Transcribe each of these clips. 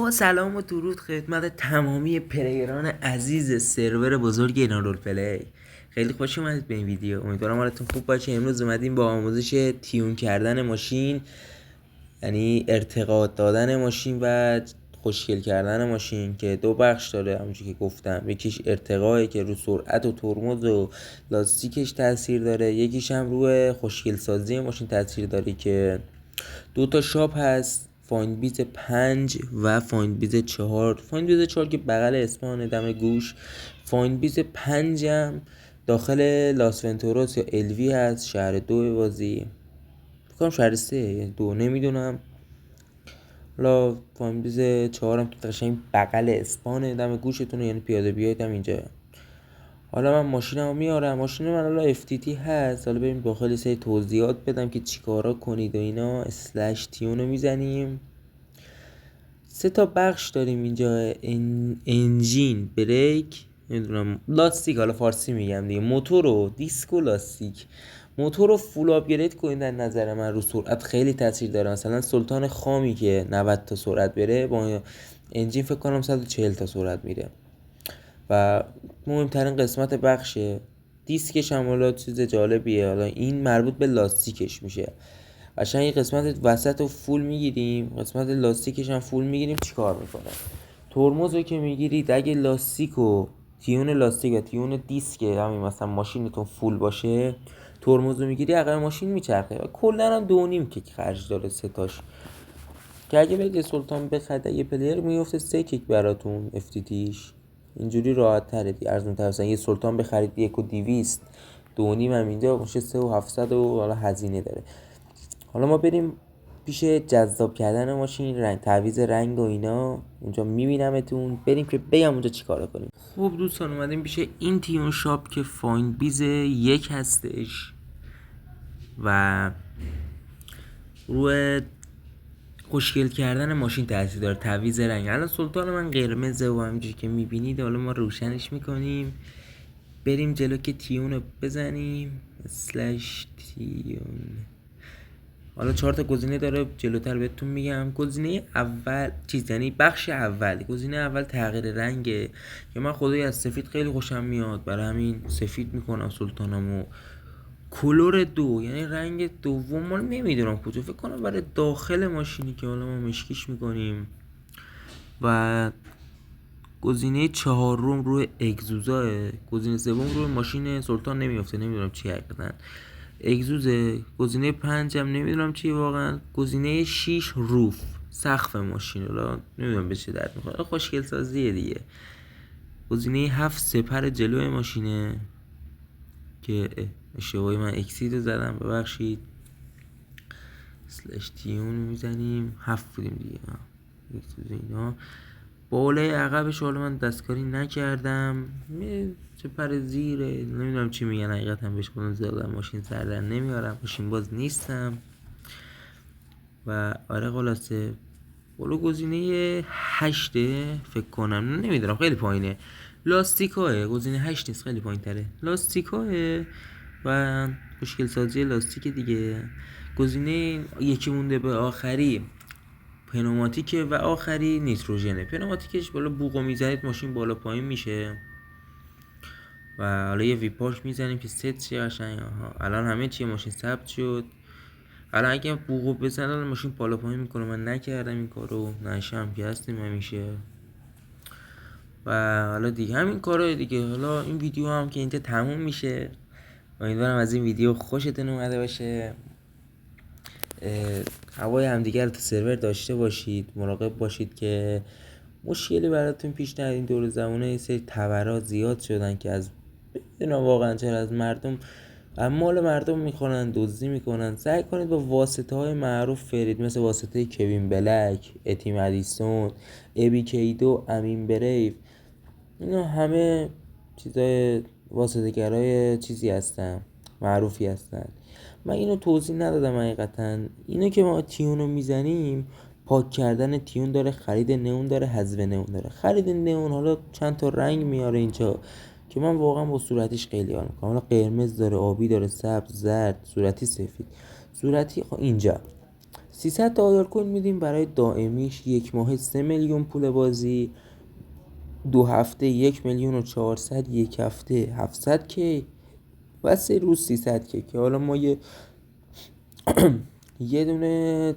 با سلام و درود خدمت تمامی پلیران عزیز سرور بزرگ ایران رول پلی. خیلی خوش اومدید به این ویدیو. امیدوارم حالتون خوب باشه. امروز اومدیم با آموزش تیون کردن ماشین، یعنی ارتقا دادن ماشین و خوشگل کردن ماشین که دو بخش داره. همونجوری که گفتم یکیش ارتقاه که رو سرعت و ترمز و لاستیکش تاثیر داره، یکیش هم روی خوشگل سازی ماشین تاثیر داره که دو تا شاپ هست، فایند بیز 5 و فایند بیز 4. فایند بیز 4 که بغل اسپانه دم گوش، فایند بیز 5 هم داخل لاس ونتوراس یا الوی هست، شهر 2 بازی، بکنم شهر 3 2 نمیدونم. حالا فایند بیز 4 هم که قشنگ بغل اسپانه دم گوشتونه، یعنی پیاده بیاید هم اینجا. حالا من ماشینمو میارم، ماشین من حالا FTT هست. حالا بریم داخل سری توضیحات بدم که چیکارا کنید و اینا. اسلش تیونو میزنیم. 3 تا بخش داریم اینجا: انجین، بریک، نمیدونم لاستیک، حالا فارسی میگم دیگه، موتور و دیسک و لاستیک. موتور رو فول آپگرید کنید. در نظر من رو سرعت خیلی تاثیر داره. مثلا سلطان خامی که 90 تا سرعت بره با انجین فکر کنم 140 تا سرعت میره. و مهمترین قسمت بخشه دیسکش هم حالا چیز جالبیه. حالا این مربوط به لاستیکش میشه. قشنگ این قسمت وسط رو فول میگیریم، قسمت لاستیکش هم فول میگیریم. چیکار میکنه؟ ترمز رو که میگیرید، اگه لاستیک و تیون لاستیک و تیون دیسک همین مثلا ماشینتون فول باشه، ترمز رو میگیری عقب ماشین میچرخه. و کلا هم 2.5 کیک خرج داره ستاش، که اگه بگه سلطان بخرید یه پلیر میفته 3 کیک براتون افتیتیش. اینجوری راحت تره دی ارزون تر. مثلا یه سلطان بخرید 1.200 2.5 هم اینجا میشه 3,700 و حالا هزینه داره. حالا ما بریم پیش جذاب کردن ماشین، رنگ تعویض رنگ و اینا. اونجا میبینمتون. بریم که بگم اونجا چیکار کنیم. خب دوستان، اومدیم پیش این تیون شاپ که فایند بیز 1 هستش و روی خوشگل کردن ماشین تاثیر داره، تعویض رنگ. الان سلطان من قرمزه و همینجوری که میبینید. حالا ما روشنش میکنیم. بریم جلو که تیون رو بزنیم. اسلش تیون. حالا 4 تا گزینه داره، جلوتر بهتون میگم. گزینه اول یعنی بخش اول، گزینه اول تغییر رنگه که من خدایی از سفید خیلی خوشم میاد، برای همین سفید میکنم سلطانمو. کلور 2 یعنی رنگ دوم، ما نمیدونم کجا، فکر کنم برای داخل ماشینی که حالا ما مشکیش میکنیم. و گزینه 4 روی اگزوزاه. گزینه 3 روی ماشین سلطان نمیافته، نمیدونم چی حقیقتا اگزوزه. گزینه 5 هم نمیدونم چی واقعا. گزینه 6 روف، سقف ماشین، حالا نمیدونم به چه درد میخوره، خوشگل سازیه دیگه. گزینه 7 سپر جلوی ماشینه که اشتباهی من اکسید رو زدم، ببخشید. اسلش تیون میزنیم. 7 بودیم دیگه، اکسید اینا. بالای عقبش حالا من دستکاری نکردم، سپر زیره، نمیدونم چی میگن حقیقتا بهش، خودم زیادم ماشین سر در نمیارم، ماشین باز نیستم. و آره خلاصه بالا گزینه 8 فکر کنم، نمیدونم خیلی پایینه. لاستیکاه گزینه 8 نیست، خیلی پایین تره. لاستیکاه و مشکل سازی لاستیک دیگه. گزینه یکی مونده به آخری پنوماتیکه و آخری نیتروژنه. پنوماتیکش بالا بوقو میزنید ماشین بالا پایین میشه. و حالا یه ویپاش میزنیم که ست شه قشنگ. الان همه چیه ماشین ثبت شد. الان اگه بوقو بزنن ماشین بالا پایین میکنه. من نکردم این کارو، نشم که هستیم همیشه. و حالا دیگه همین کارو دیگه. حالا این ویدیو هم که اینجا تموم میشه. امیدوارم از این ویدیو خوشتون اومده باشه. هوای همدیگه رو تو سرور داشته باشید، مراقب باشید که مشکلی براتون پیش نیاد. این دور زمانه یه سری تورات زیاد شدن که از بدونم واقعا چرا از مردم، مال مردم میخورن، دزدی میکنن. سعی کنید با واسطه های معروف فرید، مثل واسطه کوین بلک، اتی مدیسون، ابی کیدو، امین بریو. اینا همه چیزای واسطه گرای چیزی هستن، معروفی هستن. من اینو توضیح ندادم حقیقتا. اینو که ما تیونو میزنیم، پاک کردن تیون داره، خرید نئون داره، حذف نئون داره. خرید نئون حالا چند تا رنگ میاره اینجا که من واقعا با صورتیش خیلی حال میکنم. حالا قرمز داره، آبی داره، سبز، زرد، صورتی، سفید. صورتی اینجا 300 تا آیار کوین میدیم برای دائمیش، 1 ماه 3 میلیون پول بازی، 2 هفته 1,400,000، 1 هفته 700K و 3 روز 300K. که حالا ما یه دونه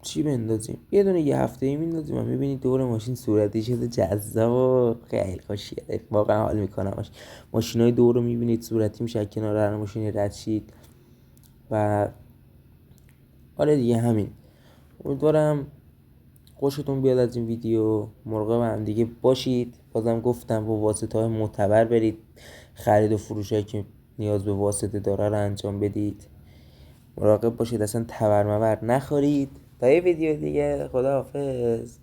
چی بندازیم، یه دونه یه هفته ای میندازیم و میبینید دور ماشین صورتی شده جذاب و خیلی خوشیه، واقعا حال میکنم. ماشین های دور رو میبینید صورتی میشه، کنار هر ماشین رد شید. و آره دیگه همین، امیدوارم خوشتون بیاد از این ویدیو. مراقب هم دیگه باشید. بازم گفتم با واسطه های معتبر برید، خرید و فروش هایی که نیاز به واسطه داره رو انجام بدید. مراقب باشید اصلا تبر مبر نخورید. تا یه ویدیو دیگه، خداحافظ.